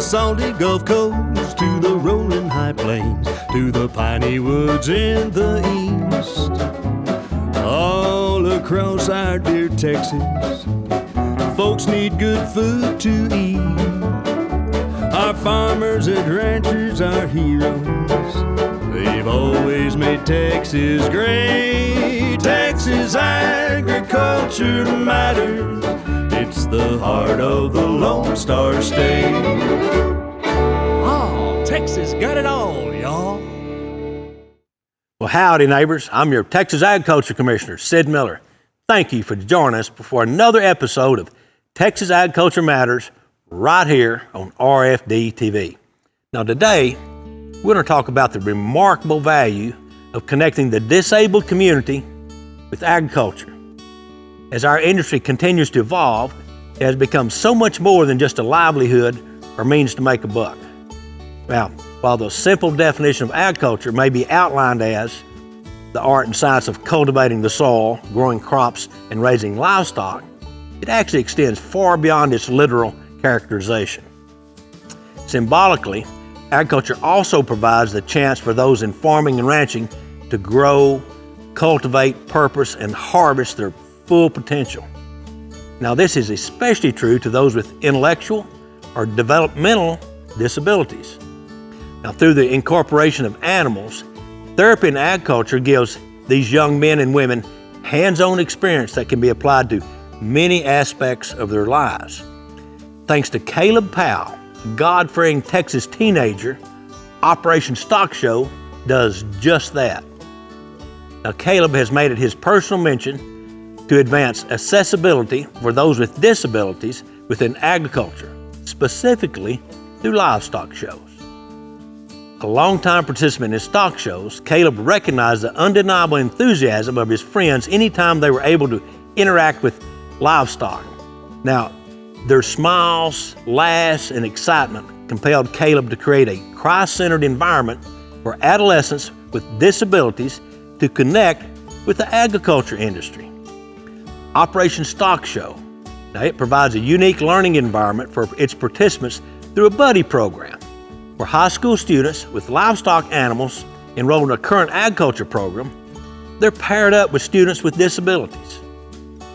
salty Gulf Coast to the rolling high plains, to the piney woods in the east. All across our dear Texas, folks need good food to eat. Our farmers and ranchers are heroes. They've always made Texas great. Texas agriculture matters. It's the heart of the Lone Star State. Oh, Texas got it all, y'all. Well, howdy, neighbors. I'm your Texas Agriculture Commissioner, Sid Miller. Thank you for joining us for another episode of Texas Agriculture Matters right here on RFD-TV. Now, today, we're going to talk about the remarkable value of connecting the disabled community with agriculture. As our industry continues to evolve, it has become so much more than just a livelihood or means to make a buck. Now, while the simple definition of agriculture may be outlined as the art and science of cultivating the soil, growing crops, and raising livestock, it actually extends far beyond its literal characterization. Symbolically, agriculture also provides the chance for those in farming and ranching to grow, cultivate, purpose, and harvest their full potential. Now, this is especially true to those with intellectual or developmental disabilities. Now, through the incorporation of animals, therapy in agriculture gives these young men and women hands-on experience that can be applied to many aspects of their lives. Thanks to Caleb Powell, a God-fearing Texas teenager, Operation Stock Show does just that. Now, Caleb has made it his personal mission to advance accessibility for those with disabilities within agriculture, specifically through livestock shows. A longtime participant in stock shows, Caleb recognized the undeniable enthusiasm of his friends anytime they were able to interact with livestock. Now, their smiles, laughs, and excitement compelled Caleb to create a Christ-centered environment for adolescents with disabilities to connect with the agriculture industry. Operation Stock Show. Now, it provides a unique learning environment for its participants through a buddy program, where high school students with livestock animals enrolled in a current agriculture program, they're paired up with students with disabilities.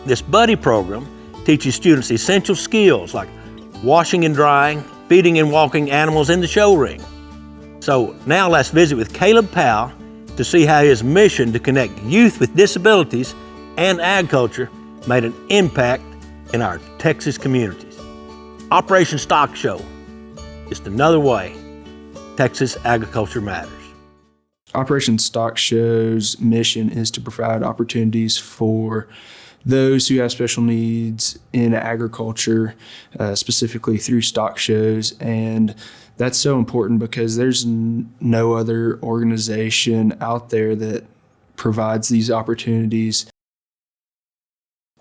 This buddy program teaches students essential skills like washing and drying, feeding and walking animals in the show ring. So now let's visit with Caleb Powell to see how his mission to connect youth with disabilities and agriculture made an impact in our Texas communities. Operation Stock Show, just another way Texas agriculture matters. Operation Stock Show's mission is to provide opportunities for those who have special needs in agriculture, specifically through stock shows. And that's so important because there's no other organization out there that provides these opportunities.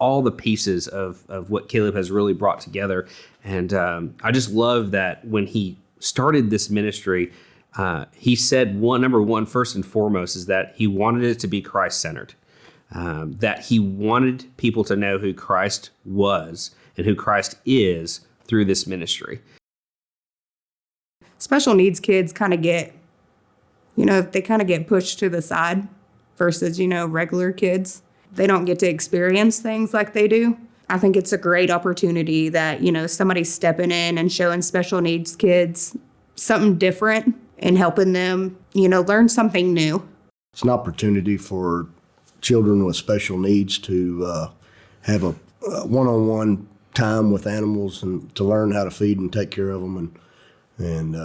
All the pieces of what Caleb has really brought together. And I just love that when he started this ministry, he said number one, first and foremost, is that he wanted it to be Christ-centered, that he wanted people to know who Christ was and who Christ is through this ministry. Special needs kids kind of get, they kind of get pushed to the side versus, regular kids. They don't get to experience things like they do. I think it's a great opportunity that, somebody's stepping in and showing special needs kids something different and helping them, learn something new. It's an opportunity for children with special needs to have a one-on-one time with animals and to learn how to feed and take care of them. And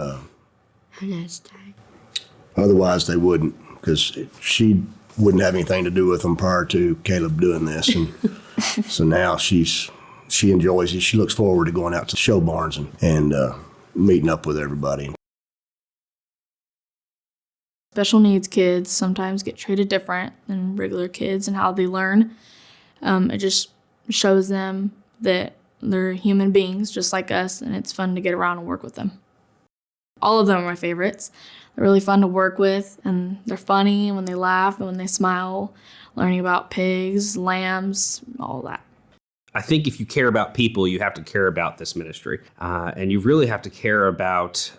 otherwise they wouldn't, because she wouldn't have anything to do with them prior to Caleb doing this. And so now she enjoys it. She looks forward to going out to show barns and meeting up with everybody. Special needs kids sometimes get treated different than regular kids and how they learn. It just shows them that they're human beings just like us, and it's fun to get around and work with them. All of them are my favorites. They're really fun to work with, and they're funny when they laugh and when they smile, learning about pigs, lambs, all that. I think if you care about people, you have to care about this ministry. And you really have to care about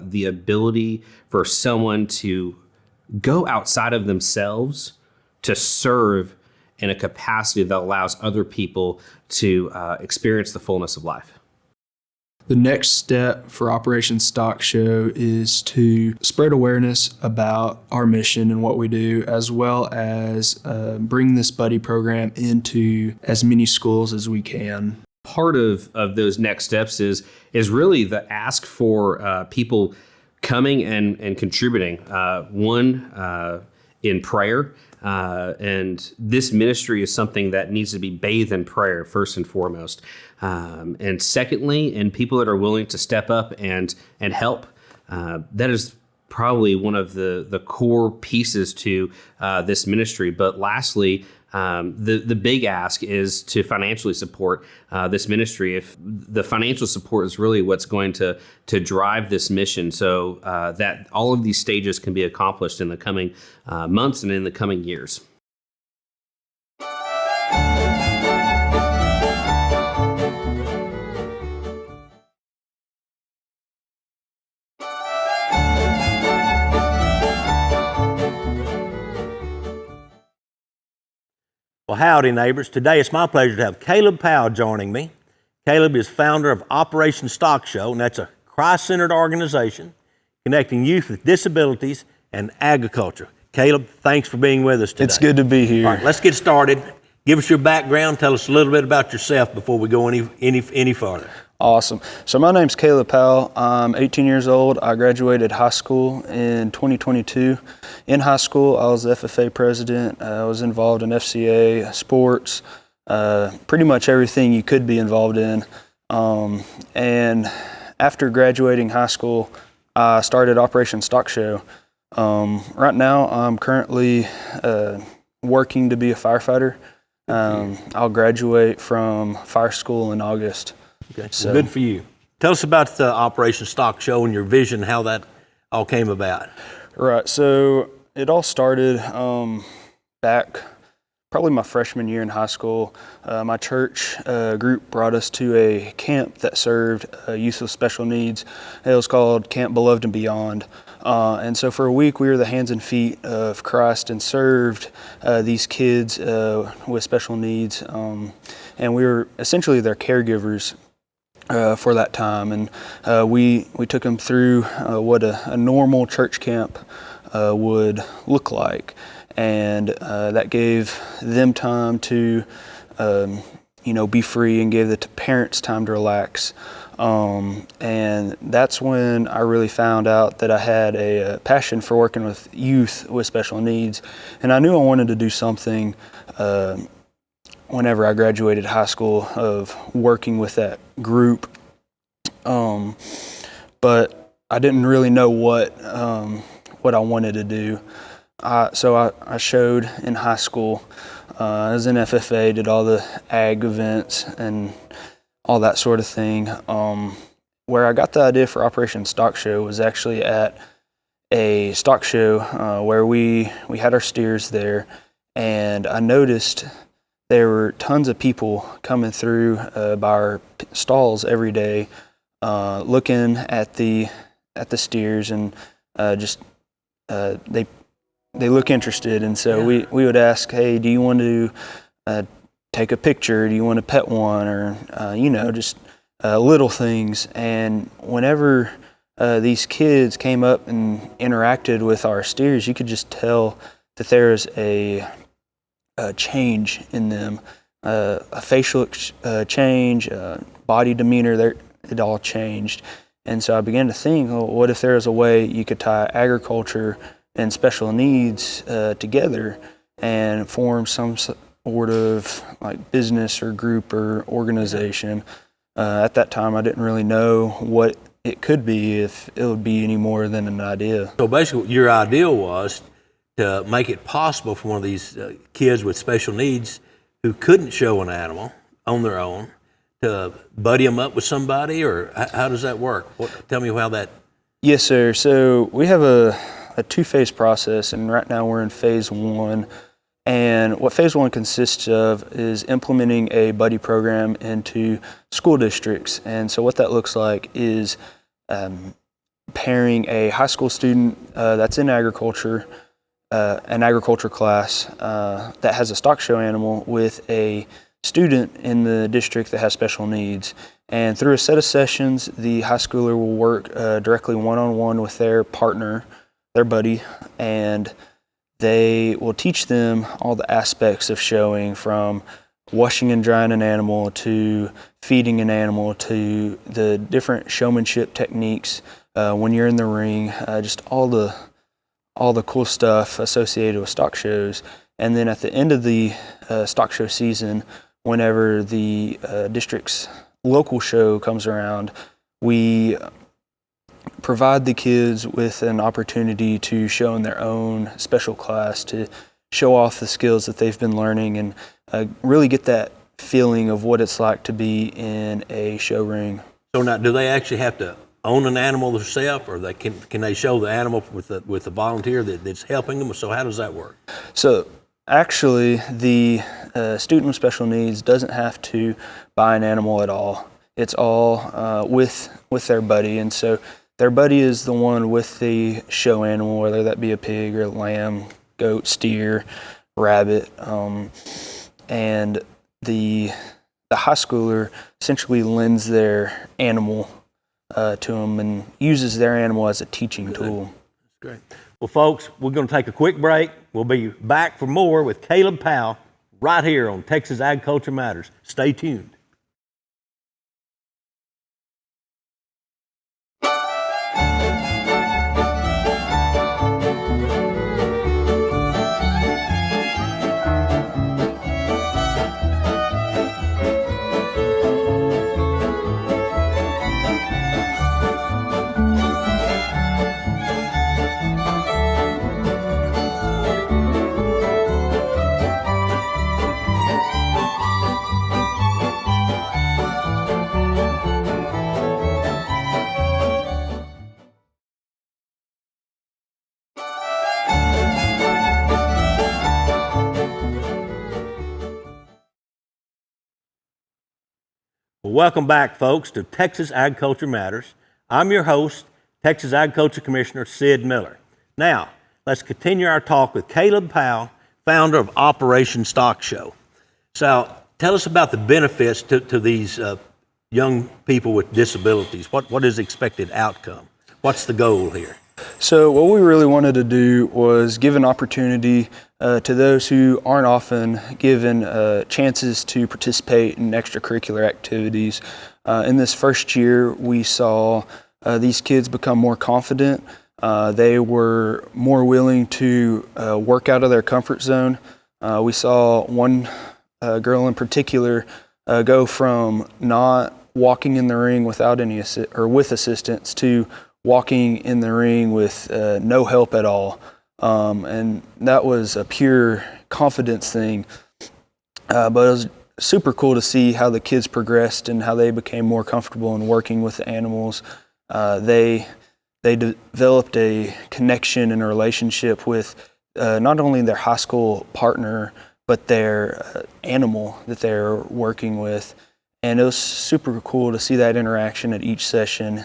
the ability for someone to go outside of themselves to serve in a capacity that allows other people to experience the fullness of life. The next step for Operation Stock Show is to spread awareness about our mission and what we do, as well as bring this buddy program into as many schools as we can. Part of those next steps is really the ask for people coming and contributing. One, in prayer. And this ministry is something that needs to be bathed in prayer, first and foremost. And secondly, in people that are willing to step up and help. That is probably one of the core pieces to this ministry. But lastly, the big ask is to financially support this ministry. If the financial support is really what's going to drive this mission, so that all of these stages can be accomplished in the coming months and in the coming years. Well, howdy, neighbors. Today it's my pleasure to have Caleb Powell joining me. Caleb is founder of Operation Stock Show, and that's a Christ-centered organization connecting youth with disabilities and agriculture. Caleb, thanks for being with us today. It's good to be here. All right, let's get started. Give us your background. Tell us a little bit about yourself before we go any further. Awesome. So my name's Caleb Powell. I'm 18 years old. I graduated high school in 2022. In high school, I was the FFA president. I was involved in FCA, sports, pretty much everything you could be involved in. And after graduating high school, I started Operation Stock Show. Right now, I'm currently working to be a firefighter. I'll graduate from fire school in August. Okay, so good for you. Tell us about the Operation Stock Show and your vision, how that all came about. Right, so it all started back probably my freshman year in high school. My church group brought us to a camp that served youth with special needs. It was called Camp Beloved and Beyond. And so for a week, we were the hands and feet of Christ and served these kids with special needs. And we were essentially their caregivers for that time. And we took them through what a normal church camp would look like. And that gave them time to, be free, and gave the parents time to relax. And that's when I really found out that I had a passion for working with youth with special needs. And I knew I wanted to do something whenever I graduated high school of working with that group. But I didn't really know what I wanted to do. So I showed in high school. I was in FFA, did all the ag events and all that sort of thing. Where I got the idea for Operation Stock Show was actually at a stock show where we had our steers there, and I noticed there were tons of people coming through by our stalls every day, looking at the steers, and they look interested, and so we would ask, hey, do you want to take a picture? Do you want to pet one? Or just little things. And whenever these kids came up and interacted with our steers, you could just tell that there is a change in them, a facial change, body demeanor. It all changed. And so I began to think, well, what if there was a way you could tie agriculture and special needs together and form some sort of like business or group or organization. At that time, I didn't really know what it could be, if it would be any more than an idea. So basically, your idea was to make it possible for one of these kids with special needs who couldn't show an animal on their own to buddy them up with somebody, or how does that work? Tell me how that... Yes, sir. So we have a two-phase process, and right now we're in phase one. And what phase one consists of is implementing a buddy program into school districts. And so what that looks like is pairing a high school student that's in agriculture, an agriculture class that has a stock show animal with a student in the district that has special needs. And through a set of sessions, the high schooler will work directly one-on-one with their partner, their buddy, and they will teach them all the aspects of showing, from washing and drying an animal to feeding an animal to the different showmanship techniques when you're in the ring, just all the cool stuff associated with stock shows. And then at the end of the stock show season, whenever the district's local show comes around, we provide the kids with an opportunity to show in their own special class, to show off the skills that they've been learning and really get that feeling of what it's like to be in a show ring. So now, do they actually have to own an animal themselves, or can they show the animal with the volunteer that's helping them? So how does that work? So actually, the student with special needs doesn't have to buy an animal at all. It's all with their buddy, and so their buddy is the one with the show animal, whether that be a pig or a lamb, goat, steer, rabbit, and the high schooler essentially lends their animal to them and uses their animal as a teaching tool. That's great. Well, folks, we're going to take a quick break. We'll be back for more with Caleb Powell right here on Texas Agriculture Matters. Stay tuned. Well, welcome back, folks, to Texas Agriculture Matters. I'm your host, Texas Agriculture Commissioner Sid Miller. Now, let's continue our talk with Caleb Powell, founder of Operation Stock Show. So, tell us about the benefits to these young people with disabilities. What is the expected outcome? What's the goal here? So what we really wanted to do was give an opportunity to those who aren't often given chances to participate in extracurricular activities. In this first year, we saw these kids become more confident. They were more willing to work out of their comfort zone. We saw one girl in particular go from not walking in the ring without any with assistance to walking in the ring with no help at all. And that was a pure confidence thing. But it was super cool to see how the kids progressed and how they became more comfortable in working with the animals. They developed a connection and a relationship with not only their high school partner, but their animal that they're working with. And it was super cool to see that interaction at each session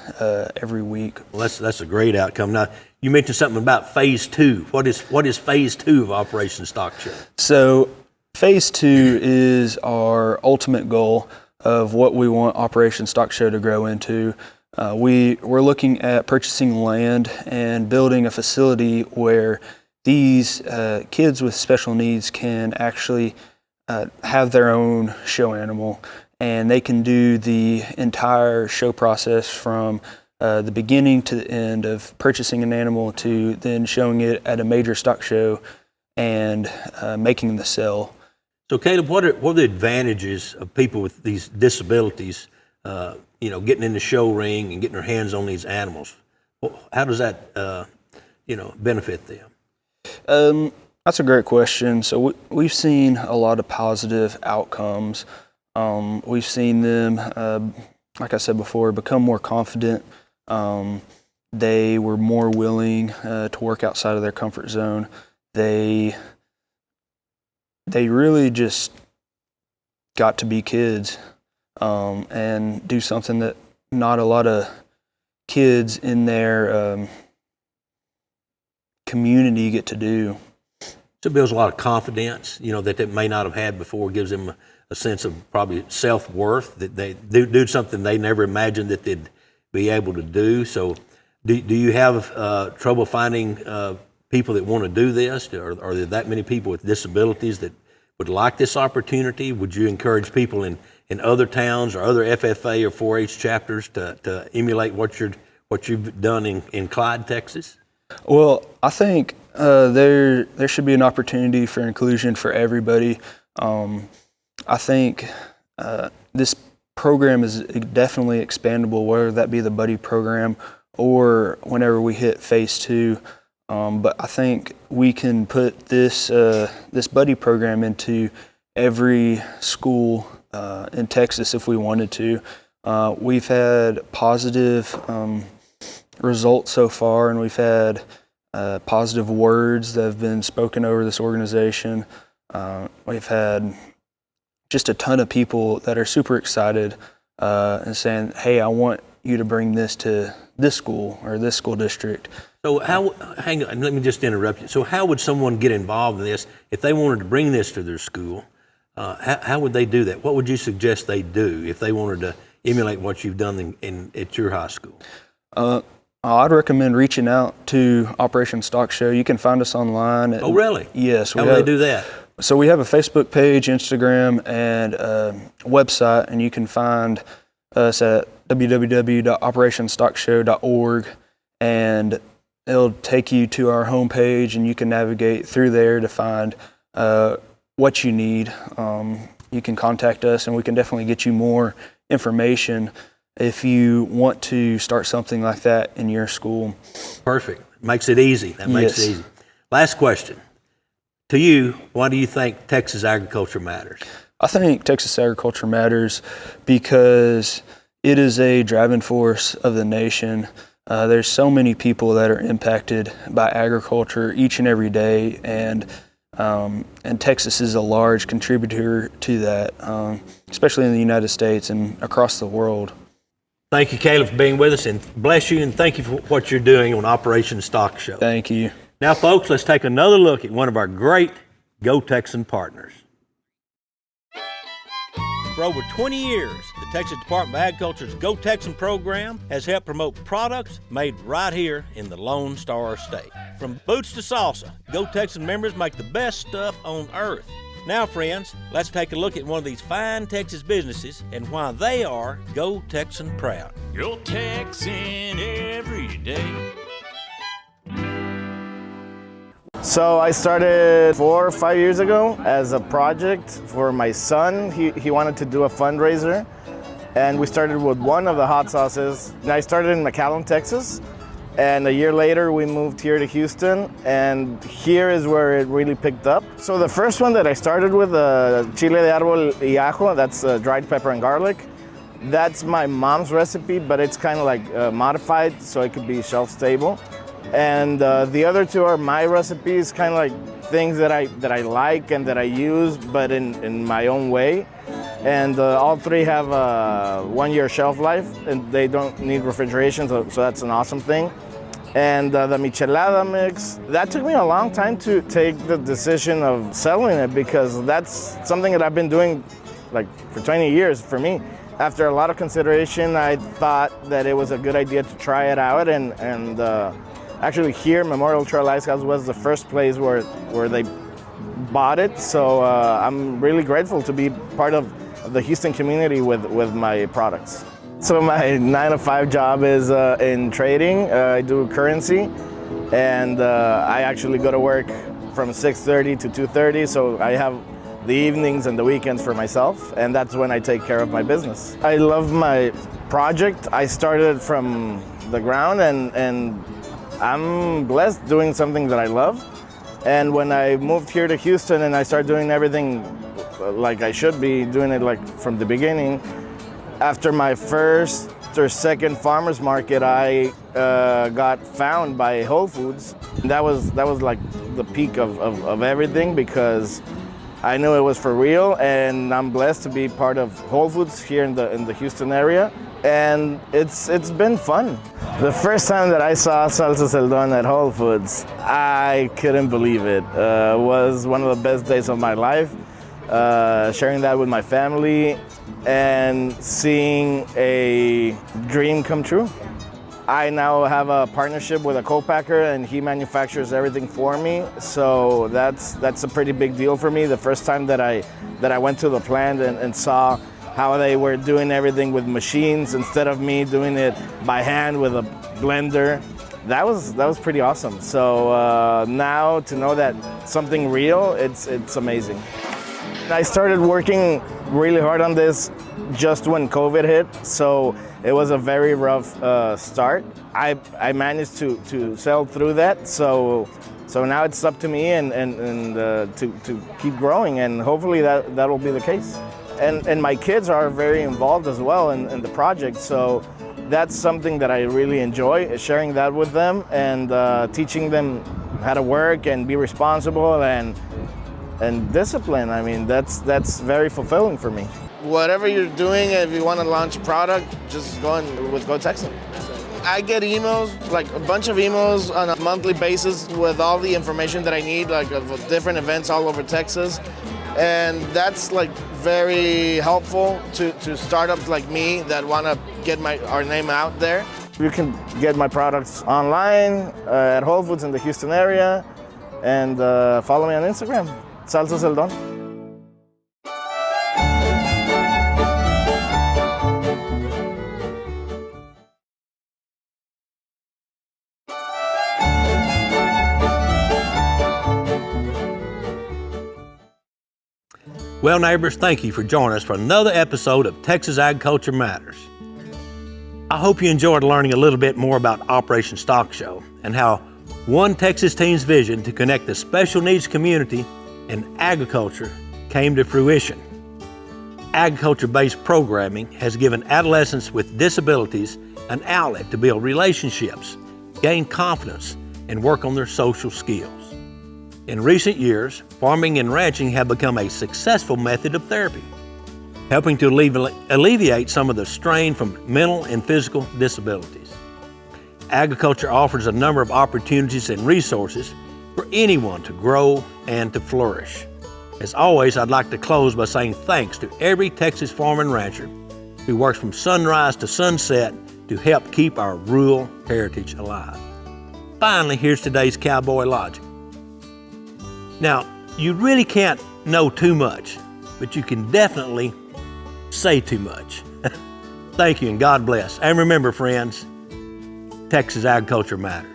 every week. Well, that's a great outcome. Now, you mentioned something about phase two. What is phase two of Operation Stock Show? So phase two is our ultimate goal of what we want Operation Stock Show to grow into. We're looking at purchasing land and building a facility where these kids with special needs can actually have their own show animal. And they can do the entire show process from the beginning to the end of purchasing an animal to then showing it at a major stock show and making the sale. So, Caleb, what are the advantages of people with these disabilities, getting in the show ring and getting their hands on these animals? How does that, benefit them? That's a great question. So we've seen a lot of positive outcomes. We've seen them, like I said before, become more confident. They were more willing to work outside of their comfort zone. They they really just got to be kids and do something that not a lot of kids in their community get to do. So it builds a lot of confidence, that they may not have had before, gives them a sense of probably self-worth, that they do something they never imagined that they'd be able to do. So do you have trouble finding people that want to do this? Are there that many people with disabilities that would like this opportunity? Would you encourage people in other towns or other FFA or 4-H chapters to emulate what you've done in Clyde, Texas? Well, I think there should be an opportunity for inclusion for everybody. I think this program is definitely expandable, whether that be the buddy program or whenever we hit phase 2. But I think we can put this buddy program into every school in Texas if we wanted to. We've had positive results so far, and we've had positive words that have been spoken over this organization. We've had just a ton of people that are super excited and saying, hey, I want you to bring this to this school or this school district. So hang on, let me just interrupt you. So how would someone get involved in this if they wanted to bring this to their school? How would they do that? What would you suggest they do if they wanted to emulate what you've done at your high school? I'd recommend reaching out to Operation Stock Show. You can find us online. Oh, really? Yes. How do they do that? So we have a Facebook page, Instagram, and a website, and you can find us at www.operationstockshow.org, and it'll take you to our homepage, and you can navigate through there to find what you need. You can contact us, and we can definitely get you more information if you want to start something like that in your school. Perfect. Makes it easy. That makes it easy. Last question. To you, why do you think Texas agriculture matters? I think Texas agriculture matters because it is a driving force of the nation. There's so many people that are impacted by agriculture each and every day, and Texas is a large contributor to that, especially in the United States and across the world. Thank you, Caleb, for being with us, and bless you, and thank you for what you're doing on Operation Stock Show. Thank you. Now, folks, let's take another look at one of our great Go Texan partners. For over 20 years, the Texas Department of Agriculture's Go Texan program has helped promote products made right here in the Lone Star State. From boots to salsa, Go Texan members make the best stuff on earth. Now, friends, let's take a look at one of these fine Texas businesses and why they are Go Texan proud. Go Texan every day. So I started 4 or 5 years ago as a project for my son. He wanted to do a fundraiser, and we started with one of the hot sauces. And I started in McAllen, Texas, and a year later we moved here to Houston, and here is where it really picked up. So the first one that I started with, chile de árbol y ajo, that's dried pepper and garlic. That's my mom's recipe, but it's kind of like modified so it could be shelf stable. And the other two are my recipes, kind of like things that I like and that I use, but in my own way. And all three have a 1-year shelf life, and they don't need refrigeration, so that's an awesome thing. And the michelada mix, that took me a long time to take the decision of selling it, because that's something that I've been doing like for 20 years for me. After a lot of consideration, I thought that it was a good idea to try it out, and actually here, Memorial Trail Ice House was the first place where they bought it. So I'm really grateful to be part of the Houston community with my products. So my 9-to-5 job is in trading. I do currency, and I actually go to work from 6:30 to 2:30. So I have the evenings and the weekends for myself, and that's when I take care of my business. I love my project. I started from the ground, and I'm blessed doing something that I love. And when I moved here to Houston and I started doing everything like I should be doing it, like from the beginning, after my first or second farmer's market, I got found by Whole Foods. That was like the peak of everything, because I knew it was for real, and I'm blessed to be part of Whole Foods here in the Houston area, and it's been fun. The first time that I saw Salsa Seldon at Whole Foods, I couldn't believe it. It was one of the best days of my life. Sharing that with my family and seeing a dream come true. I now have a partnership with a co-packer, and he manufactures everything for me. So that's a pretty big deal for me. The first time that I went to the plant and saw how they were doing everything with machines instead of me doing it by hand with a blender, that was pretty awesome. So now to know that something real, it's amazing. I started working really hard on this just when COVID hit, so it was a very rough start. I managed to sail through that, so now it's up to me and to keep growing, and hopefully that will be the case. And my kids are very involved as well in the project, so that's something that I really enjoy, sharing that with them and teaching them how to work and be responsible and discipline. I mean, that's very fulfilling for me. Whatever you're doing, if you want to launch a product, just go text them. I get emails, like a bunch of emails on a monthly basis with all the information that I need, like of different events all over Texas. And that's like very helpful to startups like me that want to get our name out there. You can get my products online at Whole Foods in the Houston area, and follow me on Instagram, Salsa Seldon. Well, neighbors, thank you for joining us for another episode of Texas Agriculture Matters. I hope you enjoyed learning a little bit more about Operation Stock Show and how one Texas team's vision to connect the special needs community and agriculture came to fruition. Agriculture-based programming has given adolescents with disabilities an outlet to build relationships, gain confidence, and work on their social skills. In recent years, farming and ranching have become a successful method of therapy, helping to alleviate some of the strain from mental and physical disabilities. Agriculture offers a number of opportunities and resources for anyone to grow and to flourish. As always, I'd like to close by saying thanks to every Texas farmer and rancher who works from sunrise to sunset to help keep our rural heritage alive. Finally, here's today's cowboy logic. Now, you really can't know too much, but you can definitely say too much. Thank you and God bless. And remember, friends, Texas agriculture matters.